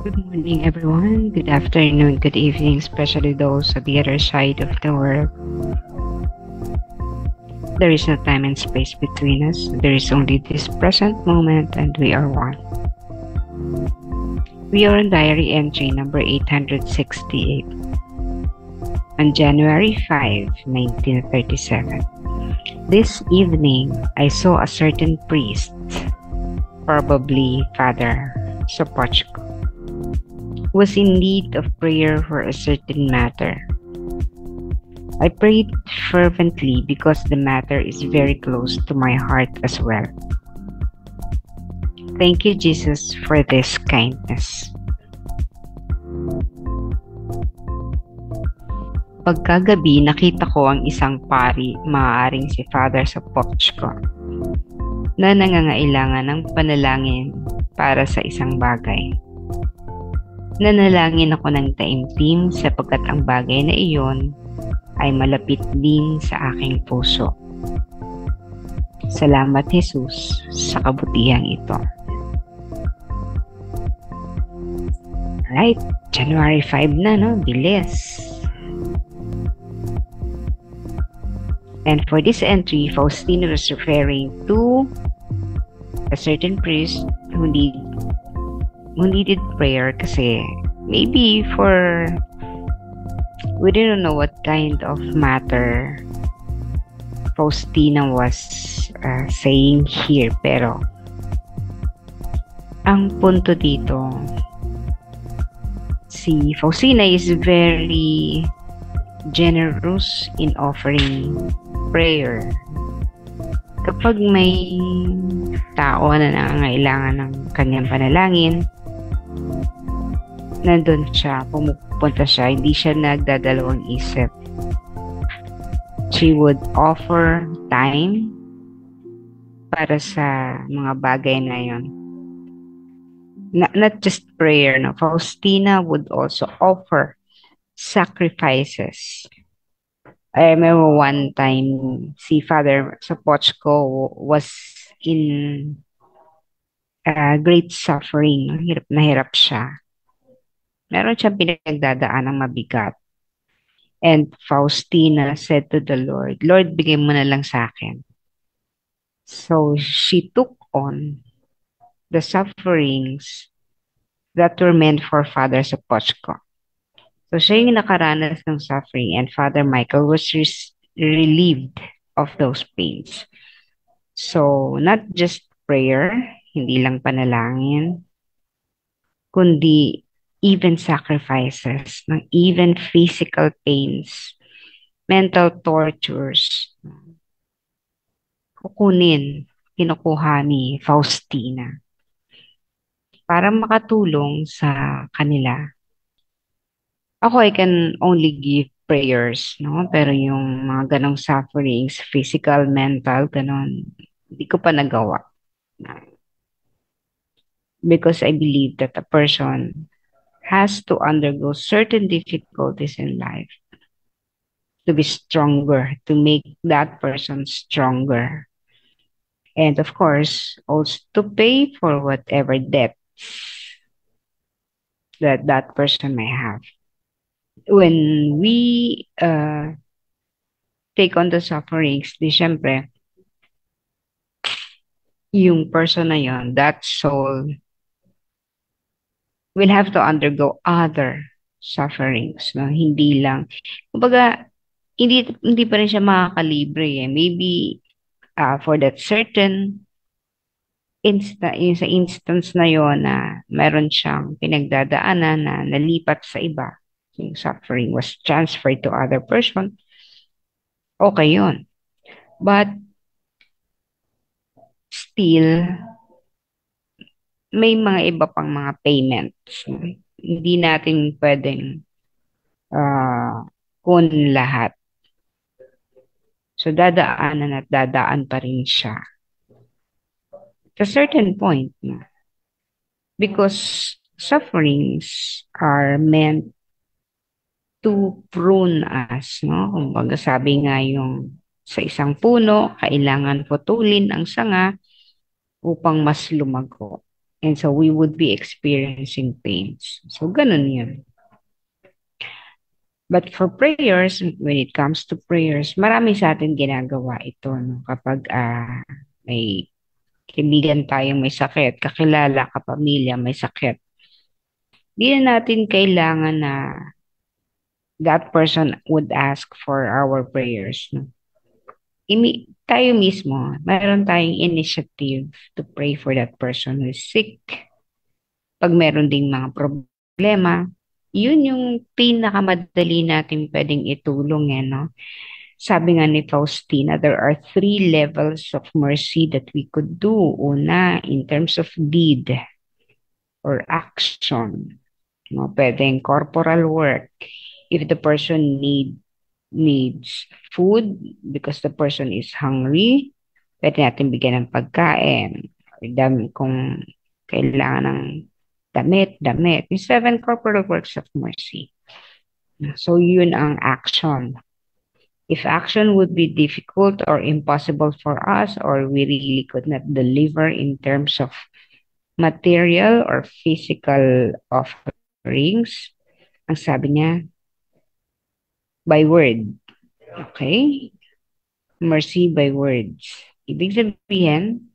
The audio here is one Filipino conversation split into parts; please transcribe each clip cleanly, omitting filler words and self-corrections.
Good morning, everyone. Good afternoon, good evening, especially those at the other side of the world. There is no time and space between us. There is only this present moment, and we are one. We are on diary entry number 868 on January 5, 1937. This evening, I saw a certain priest, probably Father Sopochko, was in need of prayer for a certain matter. I prayed fervently because the matter is very close to my heart as well. Thank you, Jesus, for this kindness. Pagkagabi, nakita ko ang isang pari, maaaring si Father Sopochko, na nangangailangan ng panalangin para sa isang bagay. Nanalangin ako ng taimtim sapagkat ang bagay na iyon ay malapit din sa aking puso. Salamat, Jesus, sa kabutihang ito. Alright, January 5 na, no? Bilis. And for this entry, Faustino was referring to a certain priest who needed prayer kasi maybe for we didn't know what kind of matter Faustina was saying here, pero ang punto dito, si Faustina is very generous in offering prayer. Kapag may tao na nangangailangan ng kanyang panalangin, nandun siya, pumupunta siya, hindi siya nagdadalawang isip. She would offer time para sa mga bagay na yun. Not just prayer, no? Faustina would also offer sacrifices. I remember one time, si Father Sopochko was in great suffering. Hirap na hirap siya. Meron siyang pinagdadaan ng mabigat. And Faustina said to the Lord, Lord, bigay mo na lang sa akin. So she took on the sufferings that were meant for Father Sopochko. So siya yung nakaranas ng suffering, and Father Michael was relieved of those pains. So not just prayer, hindi lang panalangin, kundi even sacrifices, ng even physical pains, mental tortures, kinukuha ni Faustina para makatulong sa kanila. Ako, I can only give prayers, no? Pero yung mga ganong sufferings, physical, mental, ganon, hindi ko pa nagawa. Because I believe that a person has to undergo certain difficulties in life to be stronger, to make that person stronger. And of course, also to pay for whatever debts that that person may have. When we take on the sufferings, di syempre, yung person na yon, that soul, will have to undergo other sufferings. No? Hindi lang. Kumbaga, hindi pa rin siya makakalibre. Eh. Maybe for that certain sa instance na yon na meron siyang pinagdadaanan na nalipat sa iba, yung suffering was transferred to other person, okay yun. But still, may mga iba pang mga payments. Hindi natin pwedeng kun lahat. So, dadaanan at dadaan pa rin siya. At a certain point, because sufferings are meant to prune us, no? Kumbaga sabi nga yung sa isang puno, kailangan putulin ang sanga upang mas lumago. And so we would be experiencing pains. So ganun yun. But for prayers, when it comes to prayers, marami sa atin ginagawa ito. No? Kapag may kaibigan tayong may sakit, kakilala, kapamilya may sakit, di na natin kailangan na that person would ask for our prayers. No? Tayo mismo, mayroon tayong initiative to pray for that person who is sick. Pag meron ding mga problema, yun yung pinakamadali natin pwedeng itulong no? Sabi nga ni Faustina, there are 3 levels of mercy that we could do. Una, in terms of deed or action. No, pwedeng corporal work. If the person needs food because the person is hungry, pwede natin bigyan ng pagkain. Kung kailangan ng damit. Yung 7 corporal works of mercy. So, yun ang action. If action would be difficult or impossible for us, or we really could not deliver in terms of material or physical offerings, ang sabi niya, by word. Okay? Mercy by words. Ibig sabihin,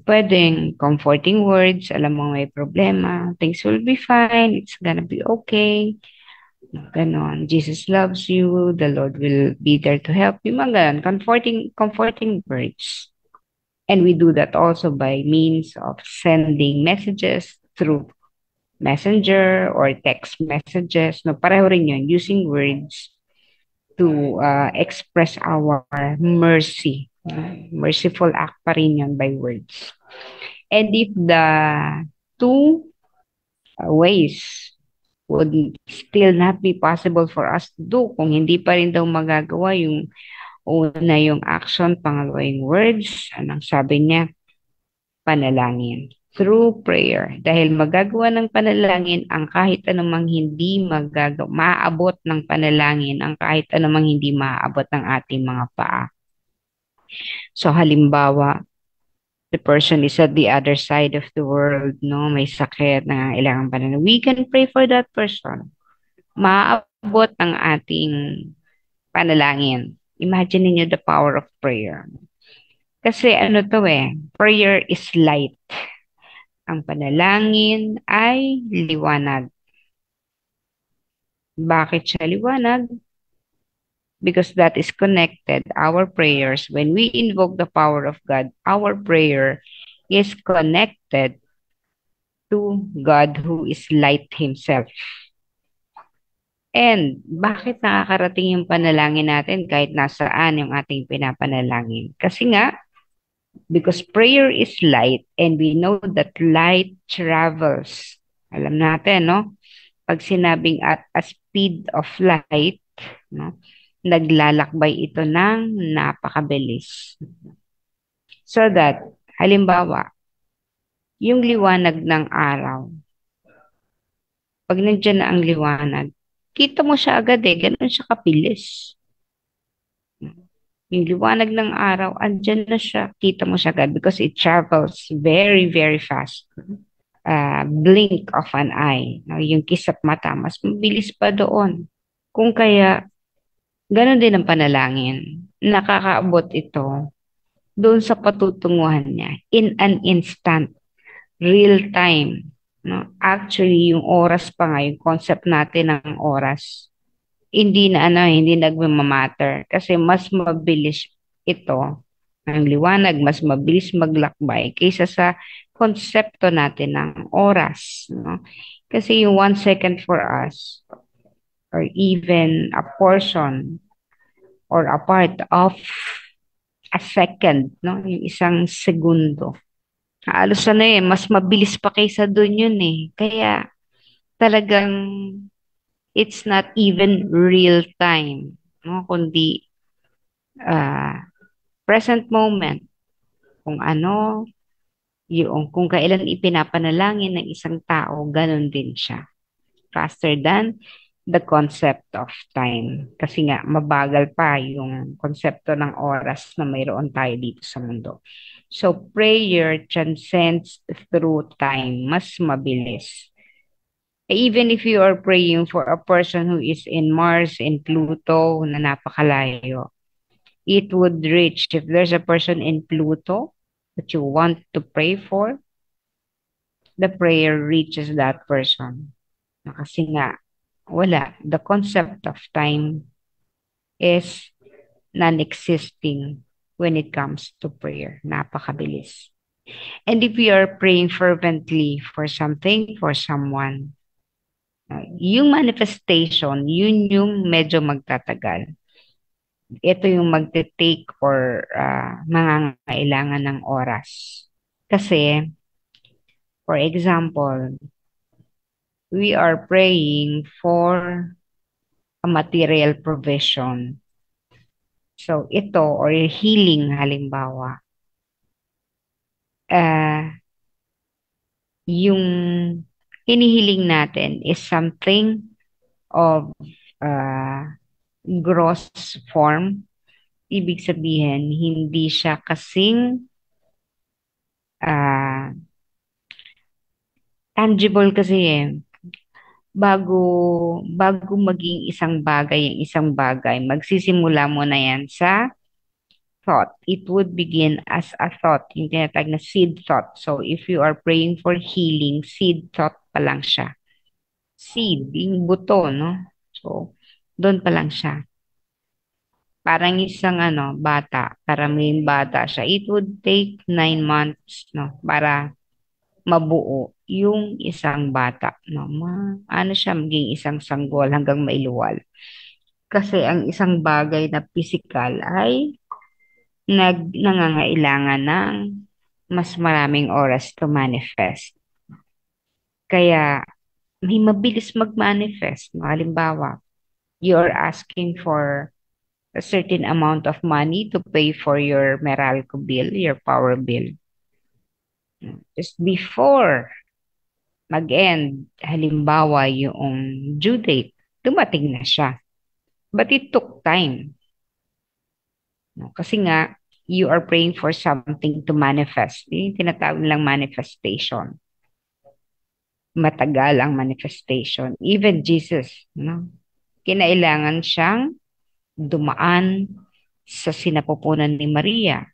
pwedeng comforting words, alam mo may problema, things will be fine, it's gonna be okay. Ganon. Jesus loves you. The Lord will be there to help you. Mga ganon. Comforting words. And we do that also by means of sending messages through messenger or text messages. No, pareho rin yun. Using words to express our mercy. Merciful act pa rin yun by words. And if the 2 ways would still not be possible for us to do, kung hindi pa rin daw magagawa yung una yung action, pangalawa yung words, anong sabi niya? Panalangin. Through prayer. Dahil magagawa ng panalangin ang kahit anumang hindi maaabot ng panalangin, ang kahit anumang hindi maaabot ng ating mga paa. So halimbawa, the person is at the other side of the world, no? May sakit na kailangan panalangin. We can pray for that person. Maaabot ang ating panalangin. Imagine niyo the power of prayer. Kasi prayer is light. Ang panalangin ay liwanag. Bakit siya liwanag? Because that is connected. Our prayers, when we invoke the power of God, our prayer is connected to God who is light himself. And bakit nakakarating yung panalangin natin kahit nasaan yung ating pinapanalangin? Kasi nga, because prayer is light and we know that light travels. Alam natin, no? Pag sinabing at a speed of light, no? Naglalakbay ito ng napakabilis. So that, halimbawa, yung liwanag ng araw, pag nandiyan na ang liwanag, kita mo siya agad ganun siya kapilis. Yung liwanag ng araw, andyan na siya, kita mo siya agad because it travels very, very fast. Blink of an eye, no? Yung kisap mata, mas mabilis pa doon. Kung kaya, ganun din ang panalangin. Nakakaabot ito doon sa patutunguhan niya in an instant, real time. No? Actually, yung oras pa nga, yung concept natin ng oras, hindi nagmamatter kasi mas mabilis ito, ang liwanag, mas mabilis maglakbay kaysa sa konsepto natin ng oras. No? Kasi yung 1 second for us, or even a portion or a part of a second, no? Yung 1 segundo. Halos mas mabilis pa kaysa dun yun Kaya talagang it's not even real time, no? Kundi present moment. Kung kung kailan ipinapanalangin ng isang tao, ganun din siya. Faster than the concept of time. Kasi nga, mabagal pa yung konsepto ng oras na mayroon tayo dito sa mundo. So prayer transcends through time, mas mabilis. Even if you are praying for a person who is in Mars, in Pluto, na napakalayo, it would reach, if there's a person in Pluto that you want to pray for, the prayer reaches that person. Kasi nga, wala. The concept of time is non-existing when it comes to prayer. Napakabilis. And if we are praying fervently for something, for someone, yung manifestation, yun yung medyo magtatagal. Ito yung magte-take or mangangailangan ng oras. Kasi, for example, we are praying for a material provision. So, ito, or healing halimbawa, uh, yung hinihiling natin is something of uh, gross form. Ibig sabihin, hindi siya kasing uh, tangible kasi eh. Bago, bago maging isang bagay, yung isang bagay, magsisimula mo na yan sa thought. It would begin as a thought, yung tinatawag na seed thought. So, if you are praying for healing, seed thought pa lang siya. Seed, yung buto, no? So, doon pa lang siya. Parang isang bata, para maging bata siya. It would take 9 months, no? Para mabuo yung isang bata, no? Ano siya, maging isang sanggol hanggang mailuwal. Kasi ang isang bagay na physical ay nangangailangan ng mas maraming oras to manifest. Kaya may mabilis mag-manifest. No? Halimbawa, you're asking for a certain amount of money to pay for your Meralco bill, your power bill. Just before mag-end, halimbawa yung due date, dumating na siya. But it took time. No? Kasi nga, you are praying for something to manifest. Yung tinatawag lang manifestation. Matagal ang manifestation. Even Jesus, no? Kinailangan siyang dumaan sa sinapupunan ni Maria.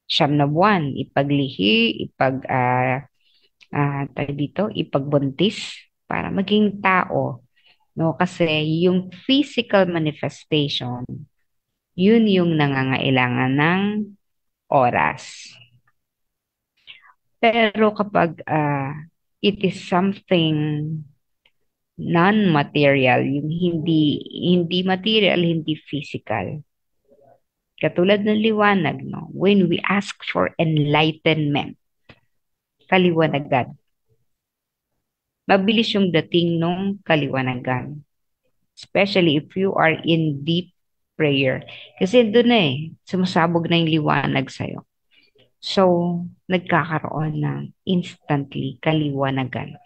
Siyam na buwan, ipaglihi, tawag dito, ipagbuntis para maging tao. No? Kasi yung physical manifestation, yun yung nangangailangan ng oras. Pero kapag it is something non-material, yung hindi material, hindi physical. Katulad ng liwanag, no? When we ask for enlightenment, kaliwanagan. Mabilis yung dating nung kaliwanagan. Especially if you are in deep prayer. Kasi doon na sumasabog na yung liwanag sa'yo. So, nagkakaroon ng instantly kaliwanagan.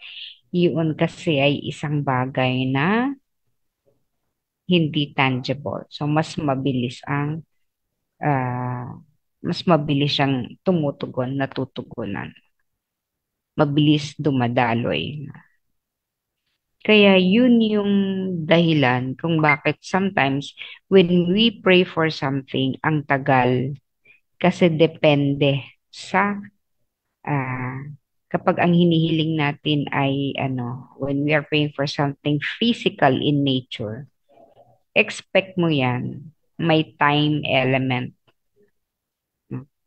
Yun kasi ay isang bagay na hindi tangible. So, ah, mas mabilis siyang tumutugon, natutugunan. Mabilis dumadaloy. Kaya yun yung dahilan kung bakit sometimes when we pray for something, ang tagal kasi depende sa ah, kapag ang hinihiling natin ay when we are praying for something physical in nature, expect mo yan, may time element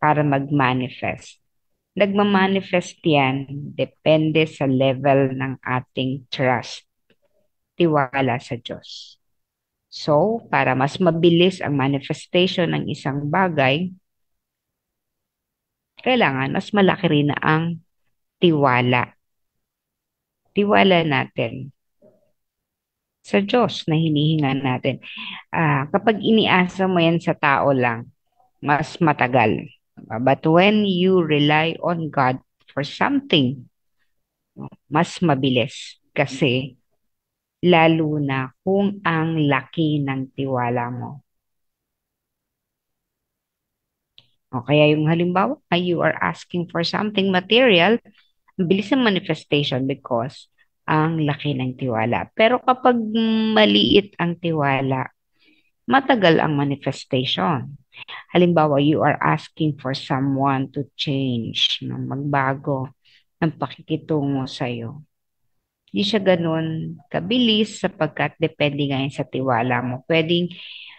para mag-manifest. Nagmamanifest yan, depende sa level ng ating trust, tiwala sa Diyos. So, para mas mabilis ang manifestation ng isang bagay, kailangan mas malaki rin na ang tiwala. Tiwala natin sa Diyos na hinihinga natin. Kapag iniasa mo yan sa tao lang, mas matagal. But when you rely on God for something, mas mabilis. Kasi lalo na kung ang laki ng tiwala mo. O kaya yung halimbawa, you are asking for something material, ang bilis ng manifestation because ang laki ng tiwala. Pero kapag maliit ang tiwala, matagal ang manifestation. Halimbawa, you are asking for someone to change, no, magbago ang pakikitungo sa'yo. Hindi siya ganun kabilis sapagkat depende ngayon sa tiwala mo. Pwedeng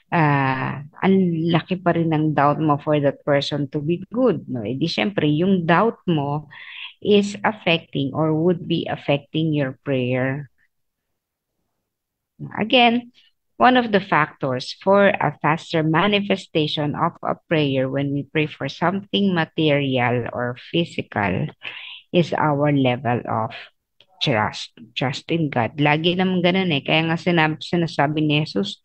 ang laki pa rin ng doubt mo for that person to be good. No? E di syempre, yung doubt mo is affecting or would be affecting your prayer. Again, one of the factors for a faster manifestation of a prayer when we pray for something material or physical is our level of trust. Trust in God. Lagi naman ganun eh. Kaya nga sinasabi ni Jesus,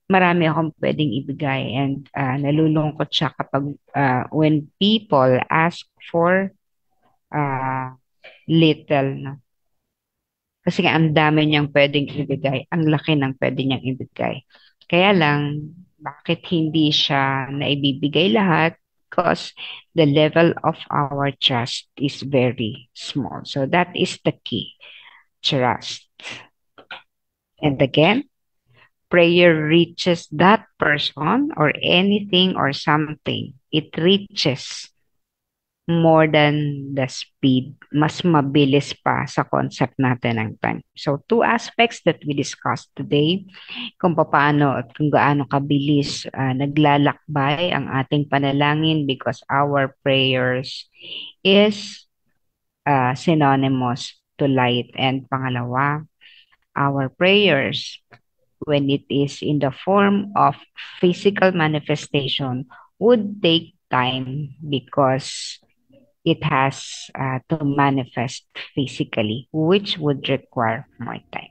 marami akong pwedeng ibigay and nalulungkot siya kapag when people ask for uh, little. No? Kasi nga ang dami niyang pwedeng ibigay, ang laki ng pwede niyang ibigay. Kaya lang, bakit hindi siya naibibigay lahat? Because the level of our trust is very small. So that is the key, trust. And again, prayer reaches that person or anything or something. It reaches more than the speed. Mas mabilis pa sa concept natin ng time. So, two aspects that we discussed today, kung paano at kung gaano kabilis naglalakbay ang ating panalangin because our prayers is synonymous to light. And pangalawa, our prayers when it is in the form of physical manifestation would take time because it has to manifest physically, which would require more time.